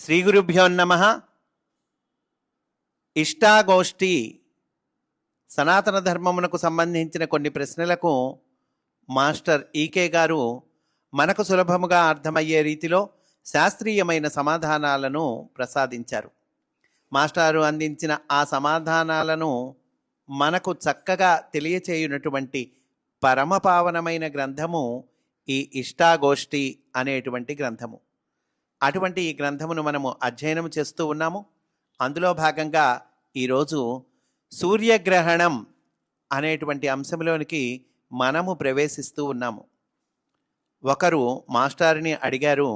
శ్రీ గురుభ్యో నమః. ఇష్టాగోష్ఠి సనాతన ధర్మమునకు సంబంధించిన కొన్ని ప్రశ్నలకు మాస్టర్ ఈకే గారు మనకు సులభముగా అర్థమయ్యే రీతిలో శాస్త్రీయమైన సమాధానాలను ప్రసాదించారు. మాస్టారు అందించిన ఆ సమాధానాలను మనకు చక్కగా తెలియచేయునటువంటి పరమపావనమైన గ్రంథము ఈ ఇష్టాగోష్ఠి అనేటువంటి గ్రంథము. అటువంటి ఈ గ్రంథమును మనము అధ్యయనం చేస్తూ ఉన్నాము. అందులో భాగంగా ఈరోజు సూర్యగ్రహణం అనేటువంటి అంశంలోనికి మనము ప్రవేశిస్తూ ఉన్నాము. ఒకరు మాస్టారుని అడిగారు,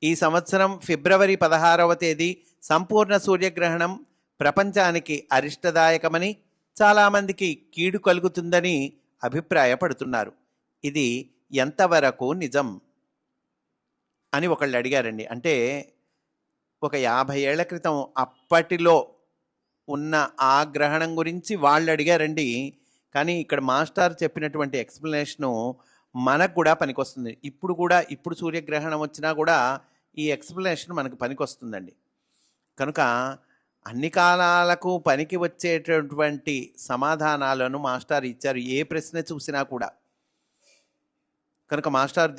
ఈ సంవత్సరం ఫిబ్రవరి 16వ తేదీ సంపూర్ణ సూర్యగ్రహణం ప్రపంచానికి అరిష్టదాయకమని, చాలామందికి కీడు కలుగుతుందని అభిప్రాయపడుతున్నారు. ఇది ఎంతవరకు నిజం అని ఒకళ్ళు అడిగారండి. అంటే ఒక 50 ఏళ్ల క్రితం అప్పటిలో ఉన్న ఆ గ్రహణం గురించి వాళ్ళు అడిగారండి. కానీ ఇక్కడ మాస్టర్ చెప్పినటువంటి ఎక్స్ప్లెనేషను మనకు కూడా పనికొస్తుంది. ఇప్పుడు సూర్యగ్రహణం వచ్చినా కూడా ఈ ఎక్స్ప్లెనేషన్ మనకు పనికొస్తుందండి. కనుక అన్ని కాలాలకు పనికి వచ్చేటటువంటి సమాధానాలను మాస్టర్ ఇచ్చారు, ఏ ప్రశ్న చూసినా కూడా. కనుక మాస్టర్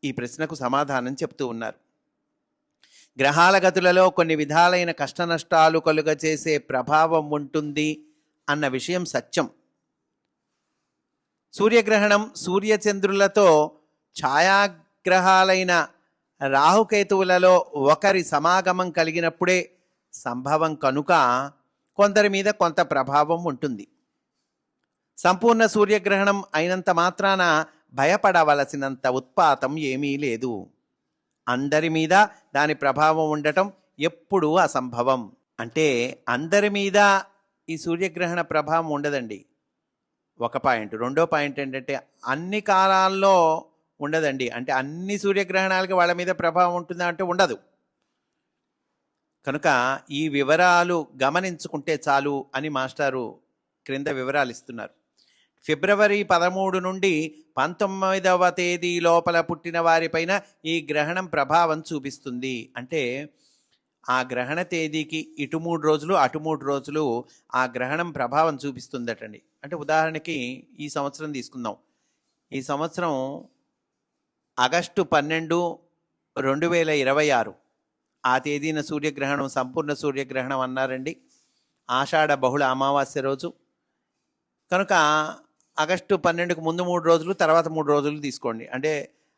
ఈ ప్రశ్నకు సమాధానం చెప్తూ ఉన్నారు. గ్రహాల గతులలో కొన్ని విధాలైన కష్ట నష్టాలు కలుగచేసే ప్రభావం ఉంటుంది అన్న విషయం సత్యం. సూర్యగ్రహణం సూర్యచంద్రులతో ఛాయాగ్రహాలైన రాహుకేతువులలో ఒకరి సమాగమం కలిగినప్పుడే సంభవం కనుక కొందరి మీద కొంత ప్రభావం ఉంటుంది. సంపూర్ణ సూర్యగ్రహణం అయినంత మాత్రాన భయపడవలసినంత ఉత్పాతం ఏమీ లేదు. అందరి మీద దాని ప్రభావం ఉండటం ఎప్పుడూ అసంభవం. అంటే అందరి మీద ఈ సూర్యగ్రహణ ప్రభావం ఉండదండి, ఒక పాయింట్. రెండో పాయింట్ ఏంటంటే అన్ని కాలాల్లో ఉండదండి. అంటే అన్ని సూర్యగ్రహణాలకి వాళ్ళ మీద ప్రభావం ఉంటుందా అంటే ఉండదు. కనుక ఈ వివరాలు గమనించుకుంటే చాలు అని మాస్టారు క్రింద వివరాలు ఇస్తున్నారు. ఫిబ్రవరి 13 నుండి 19వ తేదీ లోపల పుట్టిన వారిపైన ఈ గ్రహణం ప్రభావం చూపిస్తుంది. అంటే ఆ గ్రహణ తేదీకి ఇటు 3 రోజులు అటు 3 రోజులు ఆ గ్రహణం ప్రభావం చూపిస్తుందటండి. అంటే ఉదాహరణకి ఈ సంవత్సరం తీసుకుందాం. ఈ సంవత్సరం ఆగస్టు 12, 2026 ఆ తేదీన సూర్యగ్రహణం, సంపూర్ణ సూర్యగ్రహణం అన్నారండి. ఆషాఢ బహుళ అమావాస్య రోజు. కనుక ఆగస్టు 12కు ముందు 3 రోజులు, తర్వాత 3 రోజులు తీసుకోండి. అంటే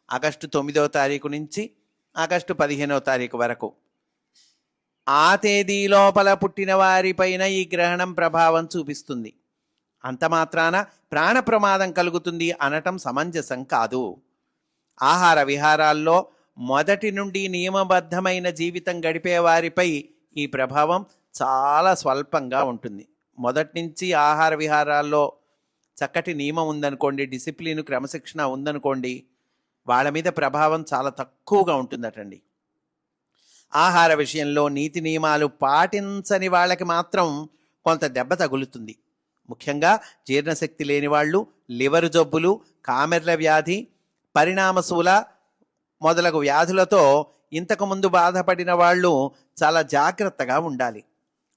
ఆగస్టు 9వ తారీఖు నుంచి ఆగస్టు 15వ తారీఖు వరకు ఆ తేదీ లోపల పుట్టిన వారిపైన ఈ గ్రహణం ప్రభావం చూపిస్తుంది. అంత మాత్రాన ప్రాణ ప్రమాదం కలుగుతుంది అనటం సమంజసం కాదు. ఆహార విహారాల్లో మొదటి నుండి నియమబద్ధమైన జీవితం గడిపే వారిపై ఈ ప్రభావం చాలా స్వల్పంగా ఉంటుంది. మొదటి నుంచి ఆహార విహారాల్లో చక్కటి నియమం ఉందనుకోండి, డిసిప్లిన్, క్రమశిక్షణ ఉందనుకోండి, వాళ్ళ మీద ప్రభావం చాలా తక్కువగా ఉంటుందటండి. ఆహార విషయంలో నీతి నియమాలు పాటించని వాళ్ళకి మాత్రం కొంత దెబ్బ తగులుతుంది. ముఖ్యంగా జీర్ణశక్తి లేని వాళ్ళు, లివర్ జబ్బులు, కామెర్ల వ్యాధి, పరిణామశూల మొదలగు వ్యాధులతో ఇంతకుముందు బాధపడిన వాళ్ళు చాలా జాగ్రత్తగా ఉండాలి.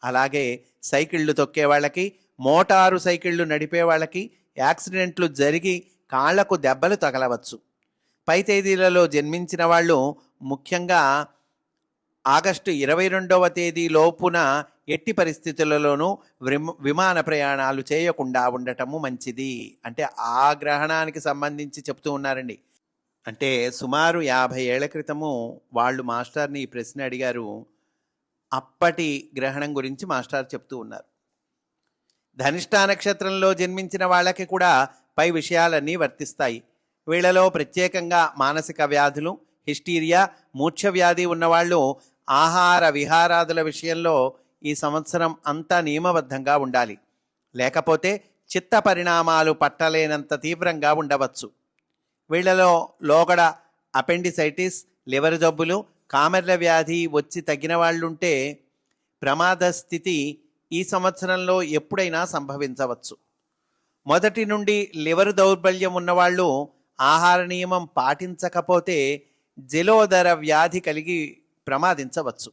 అలాగే సైకిళ్ళు తొక్కే వాళ్ళకి, మోటారు సైకిళ్ళు నడిపే వాళ్ళకి యాక్సిడెంట్లు జరిగి కాళ్లకు దెబ్బలు తగలవచ్చు. పై తేదీలలో జన్మించిన వాళ్ళు ముఖ్యంగా ఆగస్టు 22వ తేదీ లోపున ఎట్టి పరిస్థితులలోనూ విమాన ప్రయాణాలు చేయకుండా ఉండటము మంచిది. అంటే ఆ గ్రహణానికి సంబంధించి చెప్తూ ఉన్నారండి. అంటే సుమారు 50 ఏళ్ల క్రితము వాళ్ళు మాస్టర్ని ఈ ప్రశ్న అడిగారు. అప్పటి గ్రహణం గురించి మాస్టర్ చెప్తూ ఉన్నారు. ధనిష్ఠా నక్షత్రంలో జన్మించిన వాళ్ళకి కూడా పై విషయాలన్నీ వర్తిస్తాయి. వీళ్ళలో ప్రత్యేకంగా మానసిక వ్యాధులు, హిస్టీరియా, మూర్ఛ వ్యాధి ఉన్నవాళ్ళు ఆహార విహారాదుల విషయంలో ఈ సంవత్సరం అంతా నియమబద్ధంగా ఉండాలి. లేకపోతే చిత్త పరిణామాలు పట్టలేనంత తీవ్రంగా ఉండవచ్చు. వీళ్లలో లోగడ అపెండిసైటిస్, లివర్ జబ్బులు, కామెర్ల వ్యాధి వచ్చి తగ్గిన వాళ్ళుంటే ప్రమాద స్థితి ఈ సంవత్సరంలో ఎప్పుడైనా సంభవించవచ్చు. మొదటి నుండి లివర్ దౌర్బల్యం ఉన్నవాళ్ళు ఆహార నియమం పాటించకపోతే జలోదర వ్యాధి కలిగి ప్రమాదించవచ్చు.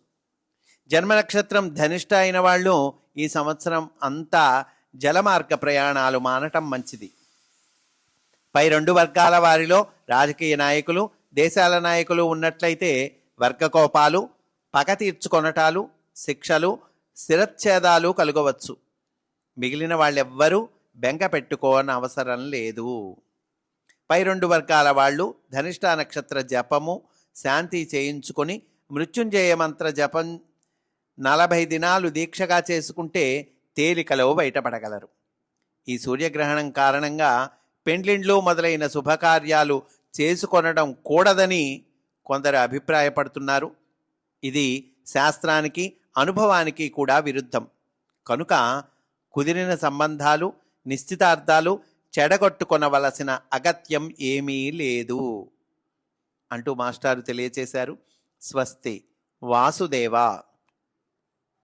జన్మ నక్షత్రం ధనిష్ట అయిన వాళ్ళు ఈ సంవత్సరం అంతా జలమార్గ ప్రయాణాలు మానటం మంచిది. పై 2 వర్గాల వారిలో రాజకీయ నాయకులు, దేశాల నాయకులు ఉన్నట్లయితే వర్గకోపాలు, పగ తీర్చుకొనటాలు, శిక్షలు, శిరచ్ఛేదాలు కలుగవచ్చు. మిగిలిన వాళ్ళెవ్వరూ బెంగ పెట్టుకోని అవసరం లేదు. పై 2 వర్గాల వాళ్ళు ధనిష్ట నక్షత్ర జపము, శాంతి చేయించుకొని మృత్యుంజయ మంత్ర జపం 40 దినాలు దీక్షగా చేసుకుంటే తేలికలో బయటపడగలరు. ఈ సూర్యగ్రహణం కారణంగా పెండ్లిండ్లు మొదలైన శుభకార్యాలు చేసుకొనడం కూడదని కొందరు అభిప్రాయపడుతున్నారు. ఇది శాస్త్రానికి, అనుభవానికి కూడా విరుద్ధం. కనుక కుదిరిన సంబంధాలు, నిశ్చితార్థాలు చెడగొట్టుకొనవలసిన అగత్యం ఏమీ లేదు అంటూ మాస్టారు తెలియచేశారు. స్వస్తి. వాసుదేవ.